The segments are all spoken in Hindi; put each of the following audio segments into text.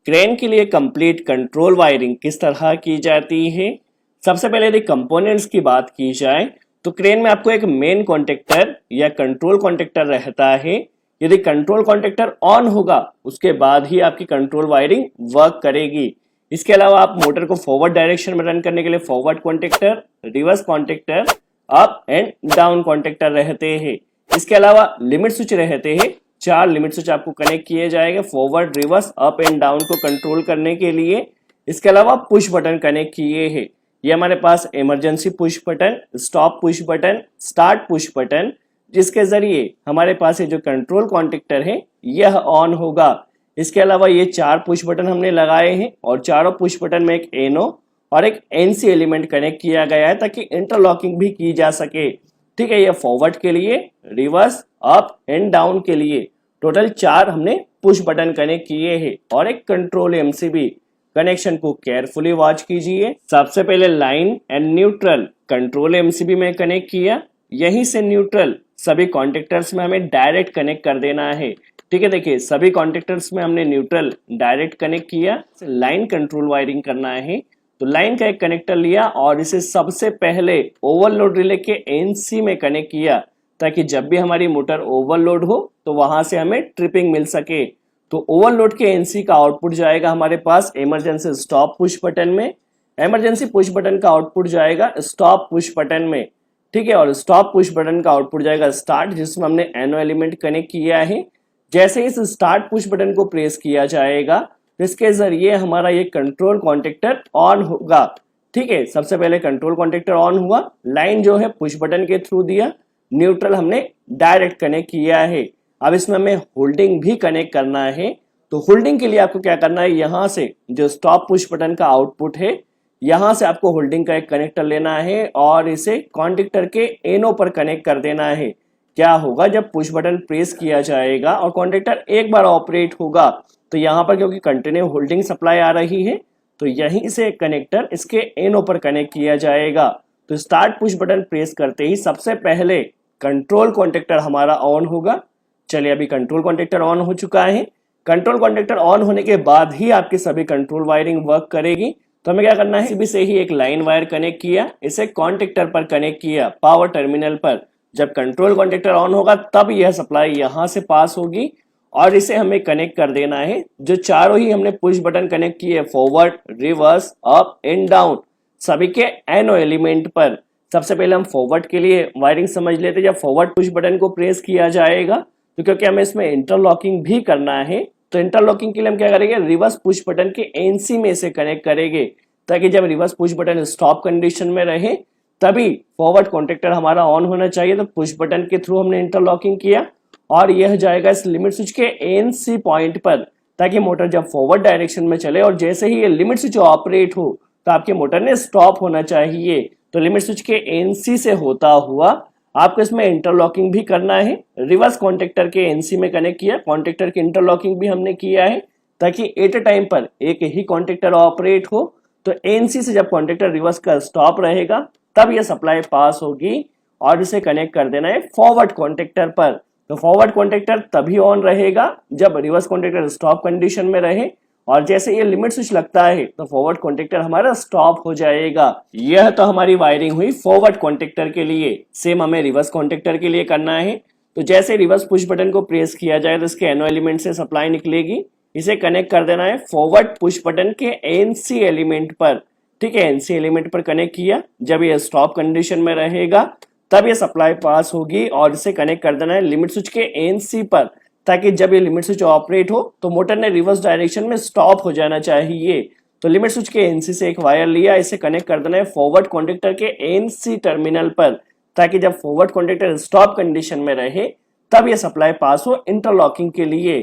क्रेन के लिए कंप्लीट कंट्रोल वायरिंग किस तरह की जाती है। सबसे पहले यदि कंपोनेंट्स की बात की जाए तो क्रेन में आपको एक मेन कॉन्टेक्टर या कंट्रोल कॉन्टेक्टर रहता है। यदि कंट्रोल कॉन्टेक्टर ऑन होगा उसके बाद ही आपकी कंट्रोल वायरिंग वर्क करेगी। इसके अलावा आप मोटर को फॉरवर्ड डायरेक्शन में रन करने के लिए forward contactor, reverse contactor, up and down contactor रहते हैं। इसके अलावा लिमिट स्विच रहते हैं। 4 लिमिट स्विच आपको कनेक्ट किए जाएंगे forward, reverse, up and down को कंट्रोल करने के लिए। इसके अलावा पुश बटन कनेक्ट किए हैं। ये हमारे पास emergency push button, stop push button, start push button, जिसके जरिए हमारे पास ये जो कंट्रोल कॉन्टेक्टर है यह ऑन होगा। इसके अलावा ये 4 पुश बटन हमने लगाए हैं और चारों पुश बटन में एक एनो और एक एनसी एलिमेंट कनेक्ट किया गया है ताकि इंटरलॉकिंग भी की जा सके। ठीक है, ये फॉरवर्ड के लिए, रिवर्स, अप एंड डाउन के लिए टोटल 4 हमने पुश बटन कनेक्ट किए हैं और एक कंट्रोल एमसीबी। कनेक्शन को केयरफुली वॉच कीजिए। सबसे पहले line and neutral control MCB में कनेक्ट किया, यहीं से न्यूट्रल सभी कॉन्टेक्टर्स में हमें डायरेक्ट कनेक्ट कर देना है। ठीक है, देखिए सभी कॉन्टेक्टर्स में हमने न्यूट्रल डायरेक्ट कनेक्ट किया। लाइन कंट्रोल वायरिंग करना है तो लाइन का एक कनेक्टर लिया और इसे सबसे पहले ओवरलोड रिले के एनसी में कनेक्ट किया ताकि जब भी हमारी मोटर ओवरलोड हो तो वहां से हमें ट्रिपिंग मिल सके। तो ओवरलोड के एनसी का आउटपुट जाएगा हमारे पास इमरजेंसी स्टॉप पुश बटन में, इमरजेंसी पुश बटन का आउटपुट जाएगा स्टॉप पुश बटन में। ठीक है, और स्टॉप पुश बटन का आउटपुट जाएगा स्टार्ट, जिसमें हमने एनो एलिमेंट कनेक्ट किया है। जैसे इस स्टार्ट पुश बटन को प्रेस किया जाएगा तो इसके जरिए हमारा ये कंट्रोल कॉन्टेक्टर ऑन होगा। ठीक है, सबसे पहले कंट्रोल कॉन्टेक्टर ऑन हुआ, लाइन जो है पुश बटन के थ्रू दिया, न्यूट्रल हमने डायरेक्ट कनेक्ट किया है। अब इसमें हमें होल्डिंग भी कनेक्ट करना है। तो होल्डिंग के लिए आपको क्या करना है, यहां से जो स्टॉप पुश बटन का आउटपुट है यहां से आपको होल्डिंग का एक कनेक्टर लेना है और इसे कॉन्टेक्टर के एनो पर कनेक्ट कर देना है। क्या होगा, जब पुश बटन प्रेस किया जाएगा और कॉन्टेक्टर एक बार ऑपरेट होगा तो यहाँ पर क्योंकि कंटिन्यू होल्डिंग सप्लाई आ रही है तो यहीं से कनेक्टर इसके एनो पर कनेक्ट किया जाएगा। तो स्टार्ट पुश बटन प्रेस करते ही सबसे पहले कंट्रोल कॉन्टेक्टर हमारा ऑन होगा। चलिए, अभी कंट्रोल कॉन्टेक्टर ऑन हो चुका है। कंट्रोल कॉन्टेक्टर ऑन होने के बाद ही आपकी सभी कंट्रोल वायरिंग वर्क करेगी। तो हमें क्या करना है, सीबी से ही एक लाइन वायर कनेक्ट किया, इसे कॉन्टेक्टर पर कनेक्ट किया पावर टर्मिनल पर। जब कंट्रोल कॉन्टेक्टर ऑन होगा तब यह सप्लाई यहां से पास होगी और इसे हमें कनेक्ट कर देना है। जो चारों ही हमने पुश बटन कनेक्ट किए forward, reverse, up and down सभी के एनो एलिमेंट पर। सबसे पहले हम फॉरवर्ड के लिए वायरिंग समझ लेते। जब फॉरवर्ड पुश बटन को प्रेस किया जाएगा तो क्योंकि हमें इसमें इंटरलॉकिंग भी करना है तो इंटरलॉकिंग के लिए हम क्या करेंगे, रिवर्स पुश बटन के एनसी में से कनेक्ट करेंगे ताकि जब reverse push button stop condition में रहे तभी फॉरवर्ड कॉन्टेक्टर हमारा ऑन होना चाहिए। तो पुश बटन के थ्रू हमने इंटरलॉकिंग किया और यह जाएगा इस लिमिट स्विच के एनसी पॉइंट पर ताकि मोटर जब फॉरवर्ड डायरेक्शन में चले और जैसे ही ये लिमिट स्विच ऑपरेट हो तो आपके मोटर ने स्टॉप होना चाहिए। तो लिमिट स्विच के एनसी से होता हुआ आपको इसमें इंटरलॉकिंग भी करना है। रिवर्स कॉन्टेक्टर के एनसी में कनेक्ट किया, कॉन्टेक्टर की इंटरलॉकिंग भी हमने किया है ताकि एट ए टाइम पर एक ही कॉन्टेक्टर ऑपरेट हो। तो एनसी से जब कॉन्टेक्टर रिवर्स का स्टॉप रहेगा तब यह सप्लाई पास होगी और इसे कनेक्ट कर देना है फॉरवर्ड कॉन्टेक्टर पर। तो फॉरवर्ड कॉन्टेक्टर तभी ऑन रहेगा जब रिवर्स कॉन्टेक्टर स्टॉप कंडीशन में रहे और जैसे ये लिमिट स्विच लगता है तो फॉरवर्ड कॉन्टेक्टर हमारा स्टॉप हो जाएगा। यह तो हमारी वायरिंग हुई फॉरवर्ड कॉन्टेक्टर के लिए। सेम हमें रिवर्स कॉन्टेक्टर के लिए करना है। तो जैसे रिवर्स पुश बटन को प्रेस किया जाए तो इसके एनो एलिमेंट से सप्लाई निकलेगी, इसे कनेक्ट कर देना है फॉरवर्ड पुश बटन के एनसी एलिमेंट पर। ठीक है, एनसी एलिमेंट पर कनेक्ट किया, जब ये स्टॉप कंडीशन में रहेगा तब ये सप्लाई पास होगी और इसे कनेक्ट कर देना है लिमिट स्विच के एनसी पर ताकि जब ये लिमिट स्विच ऑपरेट हो तो मोटर ने रिवर्स डायरेक्शन में स्टॉप हो जाना चाहिए। तो लिमिट स्विच के एनसी से एक वायर लिया, इसे कनेक्ट कर देना है फॉरवर्ड कॉन्टेक्टर के एनसी टर्मिनल पर ताकि जब फॉरवर्ड कॉन्टेक्टर स्टॉप कंडीशन में रहे तब ये सप्लाई पास हो इंटरलॉकिंग के लिए।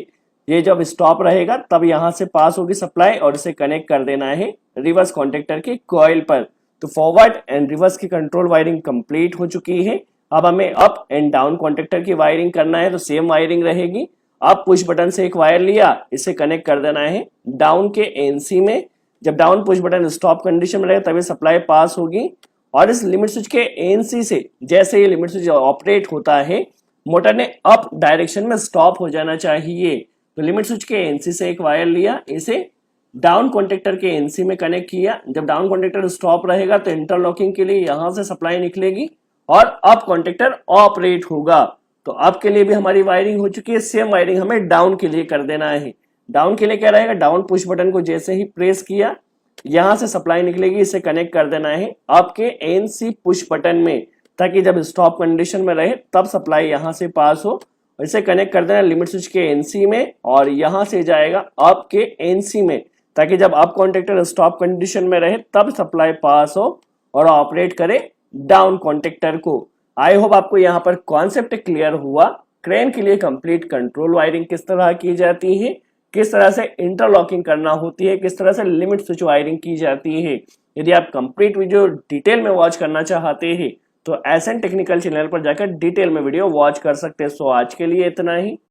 ये जब स्टॉप रहेगा तब यहां से पास होगी सप्लाई और इसे कनेक्ट कर देना है रिवर्स कॉन्टेक्टर के कॉइल पर। तो फॉरवर्ड एंड रिवर्स की कंट्रोल वायरिंग कंप्लीट हो चुकी है। अब हमें अप एंड डाउन कॉन्टेक्टर की वायरिंग करना है। तो सेम वायरिंग रहेगी। अप पुश बटन से एक वायर लिया, इसे कनेक्ट कर देना है डाउन के एनसी में। जब down push button stop condition में रहेगा तभी सप्लाई पास होगी और इस लिमिट स्विच के एनसी से जैसे ये लिमिट स्विच ऑपरेट होता है मोटर ने अप डायरेक्शन में स्टॉप हो जाना चाहिए। तो लिमिट स्विच के एनसी से एक वायर लिया, इसे डाउन कॉन्टेक्टर के एनसी में कनेक्ट किया। जब डाउन कॉन्टेक्टर स्टॉप रहेगा तो इंटरलॉकिंग के लिए यहां से सप्लाई निकलेगी और अप कॉन्टेक्टर ऑपरेट होगा। तो अप के लिए भी हमारी वायरिंग हो चुकी है, सेम वायरिंग हमें डाउन के लिए कर देना है। डाउन के लिए क्या रहेगा, डाउन पुश बटन को जैसे ही प्रेस किया यहां से सप्लाई निकलेगी, इसे कनेक्ट कर देना है आपके एनसी पुश बटन में, ताकि जब स्टॉप कंडीशन में रहे तब सप्लाई यहां से पास हो। इसे कनेक्ट कर देना लिमिट स्विच के एनसी में और यहां से जाएगा आपके एनसी में, ताकि जब आप कॉन्टेक्टर स्टॉप कंडीशन में रहे तब सप्लाई पास हो और ऑपरेट करे डाउन कॉन्टेक्टर को। आई होप आपको यहाँ पर कॉन्सेप्ट क्लियर हुआ। क्रेन के लिए कंप्लीट कंट्रोल वायरिंग किस तरह की जाती है, किस तरह से इंटरलॉकिंग करना होती है, किस तरह से लिमिट स्विच वायरिंग की जाती है। यदि आप कंप्लीट वीडियो डिटेल में वॉच करना चाहते हैं तो एसएन टेक्निकल चैनल पर जाकर डिटेल में वीडियो वॉच कर सकते हैं। सो आज के लिए इतना ही।